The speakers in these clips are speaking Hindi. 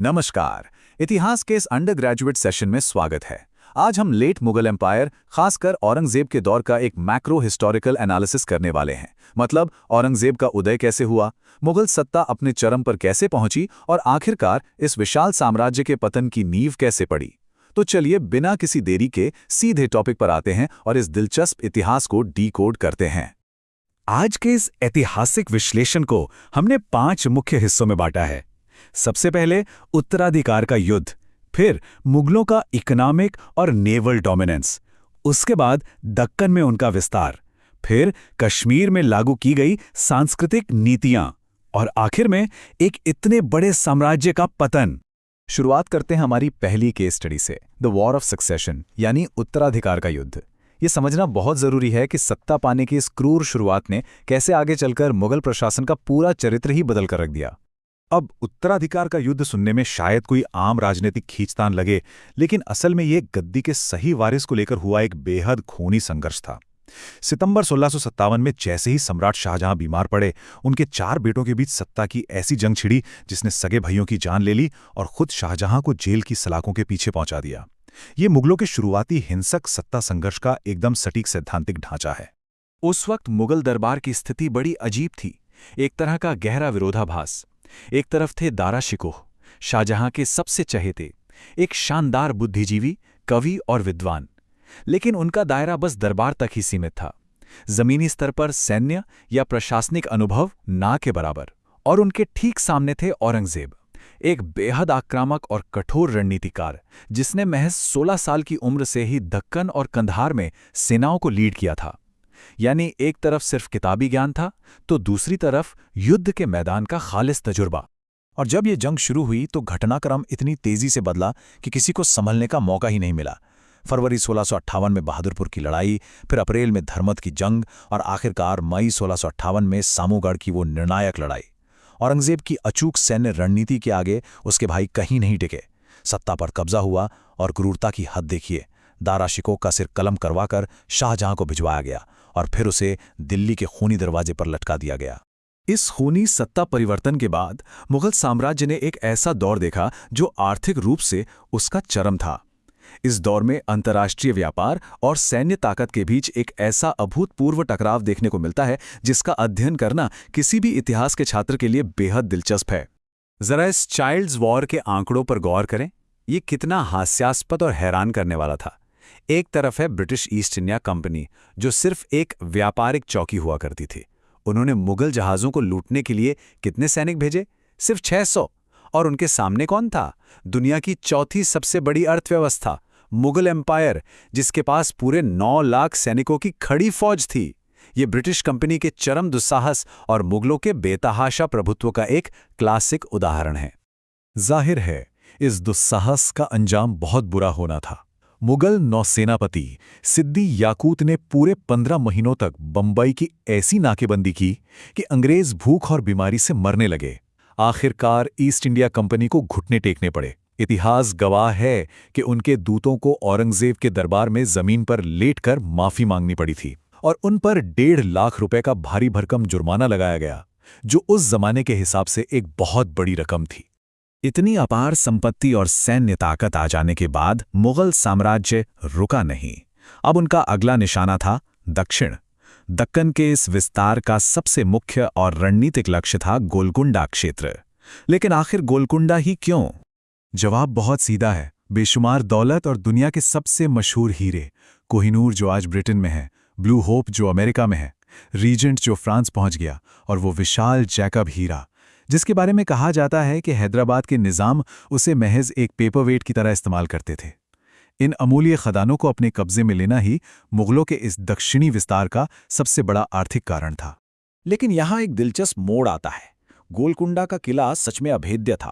नमस्कार। इतिहास के इस अंडर ग्रेजुएट सेशन में स्वागत है। आज हम लेट मुगल एम्पायर, खासकर औरंगजेब के दौर का एक मैक्रो हिस्टोरिकल एनालिसिस करने वाले हैं। मतलब औरंगजेब का उदय कैसे हुआ, मुगल सत्ता अपने चरम पर कैसे पहुंची और आखिरकार इस विशाल साम्राज्य के पतन की नींव कैसे पड़ी। तो चलिए बिना किसी देरी के सीधे टॉपिक पर आते हैं और इस दिलचस्प इतिहास को डीकोड करते हैं। आज के इस ऐतिहासिक विश्लेषण को हमने 5 मुख्य हिस्सों में बांटा है। सबसे पहले उत्तराधिकार का युद्ध, फिर मुगलों का इकोनॉमिक और नेवल डोमिनेंस, उसके बाद दक्कन में उनका विस्तार, फिर कश्मीर में लागू की गई सांस्कृतिक नीतियां और आखिर में एक इतने बड़े साम्राज्य का पतन। शुरुआत करते हैं हमारी पहली केस स्टडी से, द वॉर ऑफ सक्सेशन यानी उत्तराधिकार का युद्ध। ये समझना बहुत जरूरी है कि सत्ता पाने की इस क्रूर शुरुआत ने कैसे आगे चलकर मुगल प्रशासन का पूरा चरित्र ही बदल कर रख दिया। अब उत्तराधिकार का युद्ध सुनने में शायद कोई आम राजनीतिक खींचतान लगे, लेकिन असल में यह गद्दी के सही वारिस को लेकर हुआ एक बेहद खूनी संघर्ष था। सितंबर 1657 में जैसे ही सम्राट शाहजहां बीमार पड़े, उनके 4 बेटों के बीच सत्ता की ऐसी जंग छिड़ी जिसने सगे भाइयों की जान ले ली और खुद शाहजहां को जेल की सलाखों के पीछे पहुंचा दिया। ये मुगलों के शुरुआती हिंसक सत्ता संघर्ष का एकदम सटीक सैद्धांतिक ढांचा है। उस वक्त मुगल दरबार की स्थिति बड़ी अजीब थी, एक तरह का गहरा विरोधाभास। एक तरफ थे दारा शिकोह, शाहजहां के सबसे चहेते, एक शानदार बुद्धिजीवी, कवि और विद्वान, लेकिन उनका दायरा बस दरबार तक ही सीमित था। जमीनी स्तर पर सैन्य या प्रशासनिक अनुभव ना के बराबर। और उनके ठीक सामने थे औरंगजेब, एक बेहद आक्रामक और कठोर रणनीतिकार, जिसने महज 16 साल की उम्र से ही दक्कन और कंधार में सेनाओं को लीड किया था। यानी एक तरफ सिर्फ किताबी ज्ञान था, तो दूसरी तरफ युद्ध के मैदान का खालिस तजुर्बा। और जब ये जंग शुरू हुई तो घटनाक्रम इतनी तेजी से बदला कि किसी को संभलने का मौका ही नहीं मिला। फरवरी 1658 में बहादुरपुर की लड़ाई, फिर अप्रैल में धर्मत की जंग और आखिरकार मई 1658 में सामूगढ़ की वो निर्णायक लड़ाई। औरंगजेब की अचूक सैन्य रणनीति के आगे उसके भाई कहीं नहीं टिके। सत्ता पर कब्जा हुआ और क्रूरता की हद देखिए। दारा शिकोह का सिर कलम करवाकर शाहजहां को भिजवाया गया और फिर उसे दिल्ली के खूनी दरवाजे पर लटका दिया गया। इस खूनी सत्ता परिवर्तन के बाद मुगल साम्राज्य ने एक ऐसा दौर देखा जो आर्थिक रूप से उसका चरम था। इस दौर में अंतर्राष्ट्रीय व्यापार और सैन्य ताकत के बीच एक ऐसा अभूतपूर्व टकराव देखने को मिलता है जिसका अध्ययन करना किसी भी इतिहास के छात्र के लिए बेहद दिलचस्प है। जरा इस चाइल्ड्स वॉर के आंकड़ों पर गौर करें। ये कितना हास्यास्पद और हैरान करने वाला था। एक तरफ है ब्रिटिश ईस्ट इंडिया कंपनी, जो सिर्फ एक व्यापारिक चौकी हुआ करती थी। उन्होंने मुगल जहाज़ों को लूटने के लिए कितने सैनिक भेजे? सिर्फ 600। और उनके सामने कौन था? दुनिया की चौथी सबसे बड़ी अर्थव्यवस्था मुगल एम्पायर, जिसके पास पूरे 9 लाख सैनिकों की खड़ी फौज थी। ये ब्रिटिश कंपनी के चरम दुस्साहस और मुगलों के बेतहाशा प्रभुत्व का एक क्लासिक उदाहरण है। जाहिर है इस दुस्साहस का अंजाम बहुत बुरा होना था। मुगल नौसेनापति सिद्दी याकूत ने पूरे 15 महीनों तक बंबई की ऐसी नाकेबंदी की कि अंग्रेज भूख और बीमारी से मरने लगे। आखिरकार ईस्ट इंडिया कंपनी को घुटने टेकने पड़े। इतिहास गवाह है कि उनके दूतों को औरंगजेब के दरबार में जमीन पर लेटकर माफी मांगनी पड़ी थी और उन पर 1.5 लाख रुपए का भारी भरकम जुर्माना लगाया गया, जो उस जमाने के हिसाब से एक बहुत बड़ी रकम थी। इतनी अपार संपत्ति और सैन्य ताकत आ जाने के बाद मुगल साम्राज्य रुका नहीं। अब उनका अगला निशाना था दक्षिण। दक्कन के इस विस्तार का सबसे मुख्य और रणनीतिक लक्ष्य था गोलकुंडा क्षेत्र। लेकिन आखिर गोलकुंडा ही क्यों? जवाब बहुत सीधा है। बेशुमार दौलत और दुनिया के सबसे मशहूर हीरे, कोहिनूर जो आज ब्रिटेन में है, ब्लू होप जो अमेरिका में है, रीजेंट जो फ्रांस पहुंच गया, और वो विशाल जैकब हीरा, जिसके बारे में कहा जाता है कि हैदराबाद के निज़ाम उसे महज एक पेपरवेट की तरह इस्तेमाल करते थे। इन अमूल्य खदानों को अपने कब्जे में लेना ही मुगलों के इस दक्षिणी विस्तार का सबसे बड़ा आर्थिक कारण था। लेकिन यहाँ एक दिलचस्प मोड़ आता है। गोलकुंडा का किला सच में अभेद्य था।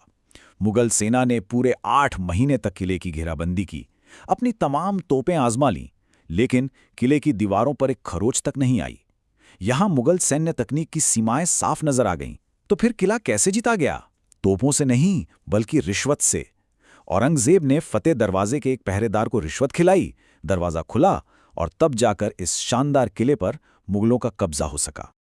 मुगल सेना ने पूरे 8 महीने तक किले की घेराबंदी की, अपनी तमाम तोपें आजमा लीं, लेकिन किले की दीवारों पर एक खरोच तक नहीं आई। यहां मुगल सैन्य तकनीक की सीमाएं साफ नजर आ गईं। तो फिर किला कैसे जीता गया? तोपों से नहीं, बल्कि रिश्वत से। औरंगजेब ने फतेह दरवाजे के एक पहरेदार को रिश्वत खिलाई, दरवाजा खुला और तब जाकर इस शानदार किले पर मुगलों का कब्जा हो सका।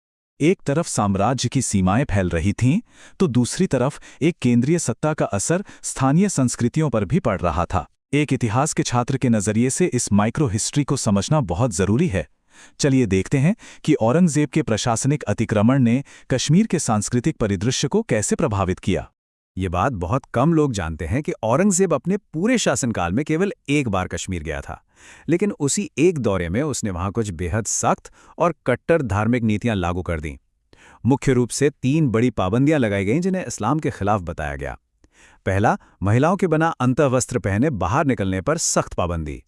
एक तरफ साम्राज्य की सीमाएं फैल रही थीं, तो दूसरी तरफ एक केंद्रीय सत्ता का असर स्थानीय संस्कृतियों पर भी पड़ रहा था। एक इतिहास के छात्र के नजरिए से इस माइक्रो हिस्ट्री को समझना बहुत जरूरी है। चलिए देखते हैं कि औरंगजेब के प्रशासनिक अतिक्रमण ने कश्मीर के सांस्कृतिक परिदृश्य को कैसे प्रभावित किया। ये बात बहुत कम लोग जानते हैं कि औरंगजेब अपने पूरे शासनकाल में केवल एक बार कश्मीर गया था, लेकिन उसी एक दौरे में उसने वहां कुछ बेहद सख्त और कट्टर धार्मिक नीतियां लागू कर दीं। मुख्य रूप से 3 बड़ी पाबंदियां लगाई गईं जिन्हें इस्लाम के खिलाफ बताया गया। पहला, महिलाओं के बना अंतःवस्त्र पहने बाहर निकलने पर सख्त पाबंदी।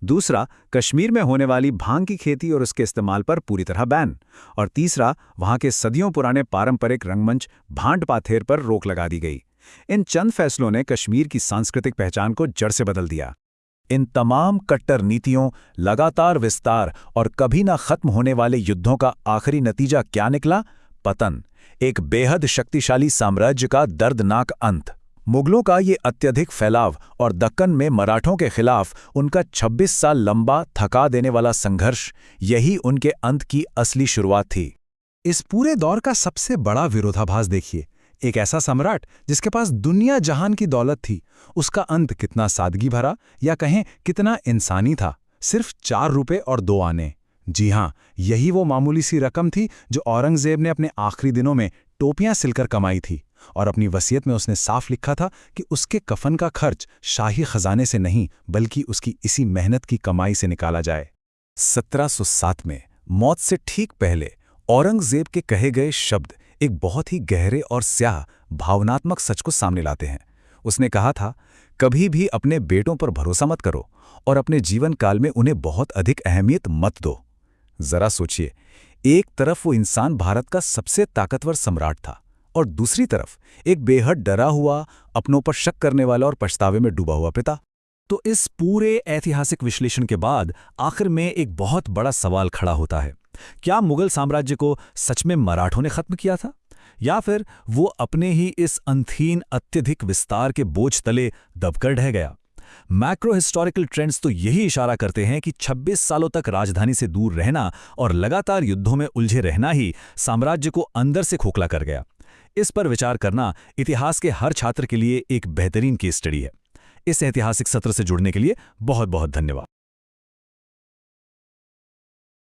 दूसरा, कश्मीर में होने वाली भांग की खेती और उसके इस्तेमाल पर पूरी तरह बैन। और तीसरा, वहां के सदियों पुराने पारंपरिक रंगमंच भांट पाथेर पर रोक लगा दी गई। इन चंद फैसलों ने कश्मीर की सांस्कृतिक पहचान को जड़ से बदल दिया। इन तमाम कट्टर नीतियों, लगातार विस्तार और कभी ना खत्म होने वाले युद्धों का आखिरी नतीजा क्या निकला? पतन, एक बेहद शक्तिशाली साम्राज्य का दर्दनाक अंत। मुगलों का ये अत्यधिक फैलाव और दक्कन में मराठों के खिलाफ उनका 26 साल लंबा थका देने वाला संघर्ष, यही उनके अंत की असली शुरुआत थी। इस पूरे दौर का सबसे बड़ा विरोधाभास देखिए। एक ऐसा सम्राट जिसके पास दुनिया जहान की दौलत थी, उसका अंत कितना सादगी भरा या कहें कितना इंसानी था। सिर्फ 4 रुपए और 2 आने। जी हाँ, यही वो मामूली सी रकम थी जो औरंगजेब ने अपने आखिरी दिनों में टोपियां सिलकर कमाई थी। और अपनी वसीयत में उसने साफ लिखा था कि उसके कफन का खर्च शाही खजाने से नहीं बल्कि उसकी इसी मेहनत की कमाई से निकाला जाए। 1707 में मौत से ठीक पहले औरंगजेब के कहे गए शब्द एक बहुत ही गहरे और स्याह भावनात्मक सच को सामने लाते हैं। उसने कहा था, कभी भी अपने बेटों पर भरोसा मत करो और अपने जीवन काल में उन्हें बहुत अधिक अहमियत मत दो। जरा सोचिए, एक तरफ वो इंसान भारत का सबसे ताकतवर सम्राट था और दूसरी तरफ एक बेहद डरा हुआ, अपनों पर शक करने वाला और पछतावे में डूबा हुआ पिता। तो इस पूरे ऐतिहासिक विश्लेषण के बाद आखिर में एक बहुत बड़ा सवाल खड़ा होता है। क्या मुगल साम्राज्य को सच में मराठों ने खत्म किया था, या फिर वो अपने ही इस अंतहीन अत्यधिक विस्तार के बोझ तले दबकर ढह गया? मैक्रो हिस्टोरिकल ट्रेंड्स तो यही इशारा करते हैं कि 26 सालों तक राजधानी से दूर रहना और लगातार युद्धों में उलझे रहना ही साम्राज्य को अंदर से खोखला कर गया। इस पर विचार करना इतिहास के हर छात्र के लिए एक बेहतरीन केस स्टडी है। इस ऐतिहासिक सत्र से जुड़ने के लिए बहुत बहुत धन्यवाद।